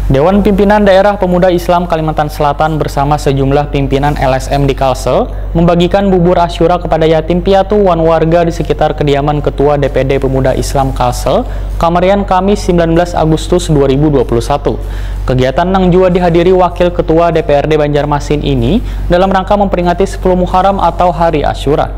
Dewan Pimpinan Daerah Pemuda Islam Kalimantan Selatan bersama sejumlah pimpinan LSM di Kalsel membagikan bubur Asyura kepada yatim piatu wan warga di sekitar kediaman Ketua DPD Pemuda Islam Kalsel, Kamarian Kamis 19 Agustus 2021. Kegiatan yang juga dihadiri Wakil Ketua DPRD Banjarmasin ini dalam rangka memperingati 10 Muharram atau Hari Asyura.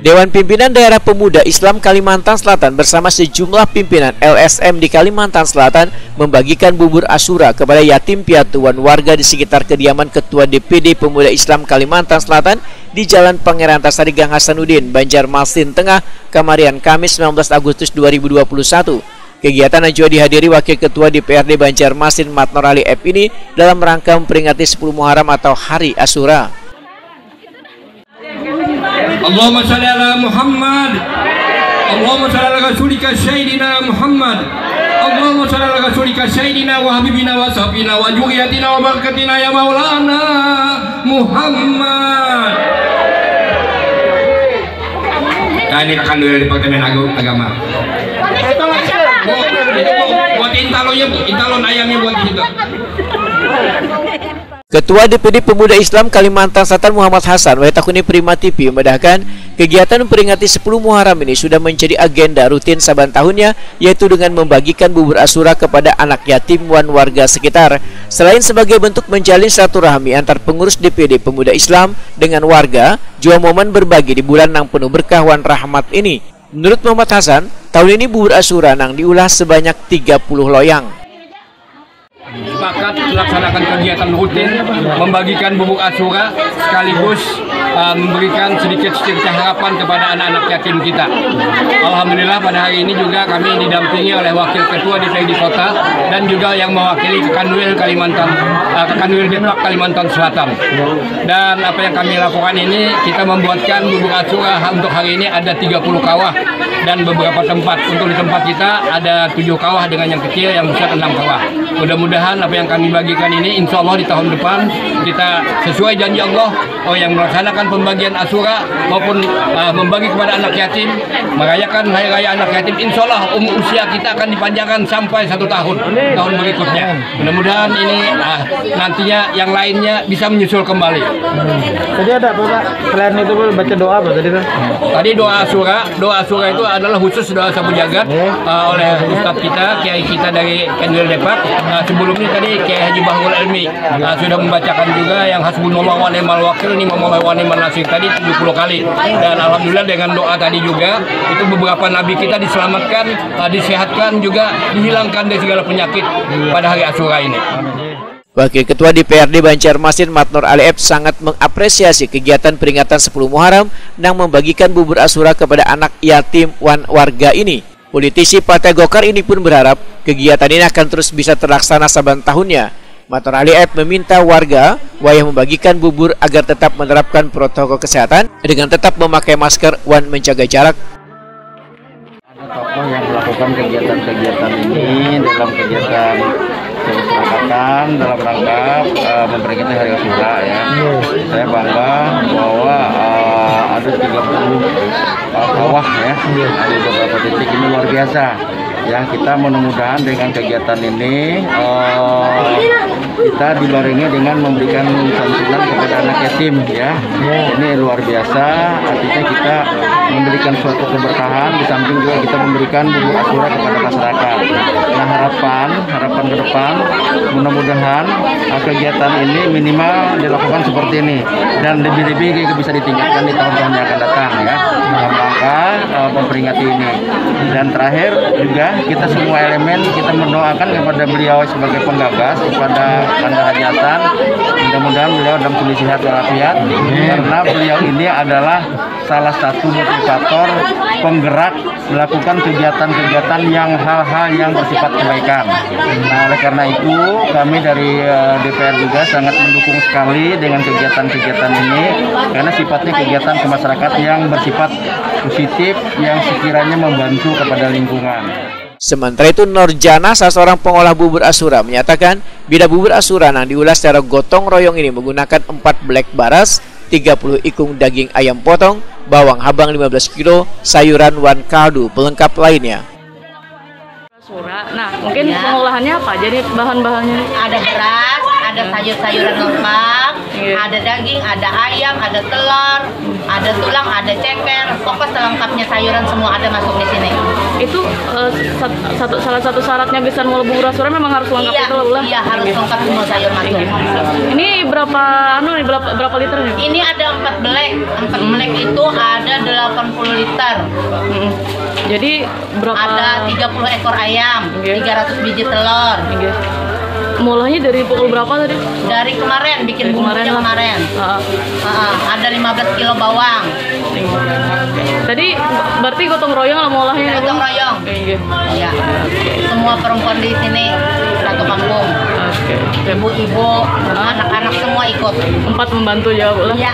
Dewan Pimpinan Daerah Pemuda Islam Kalimantan Selatan bersama sejumlah pimpinan LSM di Kalimantan Selatan membagikan bubur Asyura kepada yatim piatu wan warga di sekitar kediaman Ketua DPD Pemuda Islam Kalimantan Selatan di Jalan Pangeran Antasari Gang Hasanuddin, Banjarmasin Tengah, Kamarian Kamis 19 Agustus 2021. Kegiatan yang juga dihadiri Wakil Ketua DPRD Banjarmasin Matnor Ali F ini dalam rangka memperingati 10 Muharram atau Hari Asyura. Allahumma shalli ala Muhammad. Allahumma shalli ala rasulika sayyidina Muhammad. Allahumma shalli ala rasulika sayyidina wa habibina wa safina wa juriyatina wa barakatina ya maulana Muhammad. Nah, ini akan dari Departemen Agama. Buat intalon ayamnya buat di situ. Ketua DPD Pemuda Islam Kalimantan Selatan Muhammad Hasan Wahitakuni Prima TV memedahkan kegiatan memperingati 10 Muharram ini sudah menjadi agenda rutin saban tahunnya, yaitu dengan membagikan bubur Asyura kepada anak yatim wan warga sekitar. Selain sebagai bentuk menjalin silaturahmi antar pengurus DPD Pemuda Islam dengan warga, juga momen berbagi di bulan yang penuh berkah wan rahmat ini. Menurut Muhammad Hasan, tahun ini bubur Asyura nang diulah sebanyak 30 loyang. Sepakat melaksanakan kegiatan rutin membagikan bubur Asyura sekaligus memberikan sedikit harapan kepada anak-anak yatim kita. Alhamdulillah pada hari ini juga kami didampingi oleh Wakil Ketua DPRD Kota dan juga yang mewakili Kanwil Depak Kalimantan Selatan. Dan apa yang kami lakukan ini, kita membuatkan bubur Asyura untuk hari ini ada 30 kawah dan beberapa tempat. Untuk di tempat kita ada 7 kawah dengan yang kecil, yang besar 6 kawah. Mudah-mudahan apa yang kami bagikan ini insya Allah di tahun depan kita sesuai janji Allah yang melaksanakan pembagian Asyura maupun membagi kepada anak yatim, merayakan Hari Raya Anak Yatim, insya Allah usia kita akan dipanjangkan sampai 1 tahun berikutnya. Mudah-mudahan ini nantinya yang lainnya bisa menyusul kembali. Tadi ada apa Pak? Selain itu baca doa apa tadi Pak? Tadi doa Asyura itu adalah khusus doa sapu jagat oleh Ustadz kita, Kiai kita dari Kanwil Depak. Sebelumnya tadi Kiai Haji Bahrul Elmi sudah membacakan juga yang hasbunallah wa ni'mal wakil, ni'mal wa ni'mal nasir tadi 70 kali. Dan alhamdulillah dengan doa tadi juga itu beberapa nabi kita diselamatkan, disehatkan, juga dihilangkan dari segala penyakit pada hari Asyura ini. Wakil Ketua DPRD Banjarmasin Matnor Ali F sangat mengapresiasi kegiatan peringatan 10 Muharram dan membagikan bubur Asyura kepada anak yatim wan warga ini. Politisi Partai Golkar ini pun berharap kegiatan ini akan terus bisa terlaksana saban tahunnya. Matnor Ali F meminta warga wayah membagikan bubur agar tetap menerapkan protokol kesehatan dengan tetap memakai masker dan menjaga jarak. Ada tokoh yang melakukan kegiatan-kegiatan ini dalam kegiatan kemasyarakatan dalam rangka memperingati Hari Asyura ya. Saya bangga bahwa ada 30 kawah ya di beberapa titik, ini luar biasa ya. Kita mudah-mudahan dengan kegiatan ini kita dibarengi dengan memberikan santunan kepada anak yatim ya. Ini luar biasa, artinya kita memberikan suatu keberkahan, di samping juga kita memberikan bubur Asyura kepada masyarakat. Nah, harapan ke depan mudah-mudahan kegiatan ini minimal dilakukan seperti ini dan lebih-lebih bisa ditingkatkan di tahun-tahun yang akan datang ya, dalam rangka memperingati ini. Dan terakhir juga kita semua elemen kita mendoakan kepada beliau sebagai penggagas, kepada Anda Haji Hasan, mudah-mudahan beliau dalam kondisi sehat walafiat, karena beliau ini adalah salah satu motivator penggerak melakukan kegiatan-kegiatan yang hal-hal yang bersifat kebaikan. Nah, oleh karena itu kami dari DPR juga sangat mendukung sekali dengan kegiatan-kegiatan ini, karena sifatnya kegiatan kemasyarakat yang bersifat positif yang sekiranya membantu kepada lingkungan. Sementara itu Norjana, salah seorang pengolah bubur Asyura, menyatakan bila bubur Asyura yang diolah secara gotong royong ini menggunakan 4 black baras, 30 ikung daging ayam potong, bawang habang 15 kg, sayuran wan kaldu, pelengkap lainnya. Nah, mungkin pengolahannya apa? Jadi bahan-bahannya ada beras, ada sayur-sayuran lengkap, ada daging, ada ayam, ada telur, ada tulang, ada ceker, pokoknya selengkapnya sayuran semua ada masuk di sini. Itu salah satu syaratnya bisa mau bubur Asyura memang harus lengkap itu lah. Iya, harus lengkap semua sayur masuk. Ini berapa liter nih? Ini ada 4 black. 4 black itu ada 80 liter. Jadi berapa? Ada 30 ekor ayam, 300 biji telur. Mulanya dari pukul berapa tadi? Dari kemarin, bikin bumbunya kemarin. Ada 15 kilo bawang. Tadi berarti gotong royong lah molahnya. Gotong royong. Iya. Semua perempuan di sini satu kampung. Ibu-ibu, anak-anak semua ikut. 4 membantu ya, Bu lah. Iya.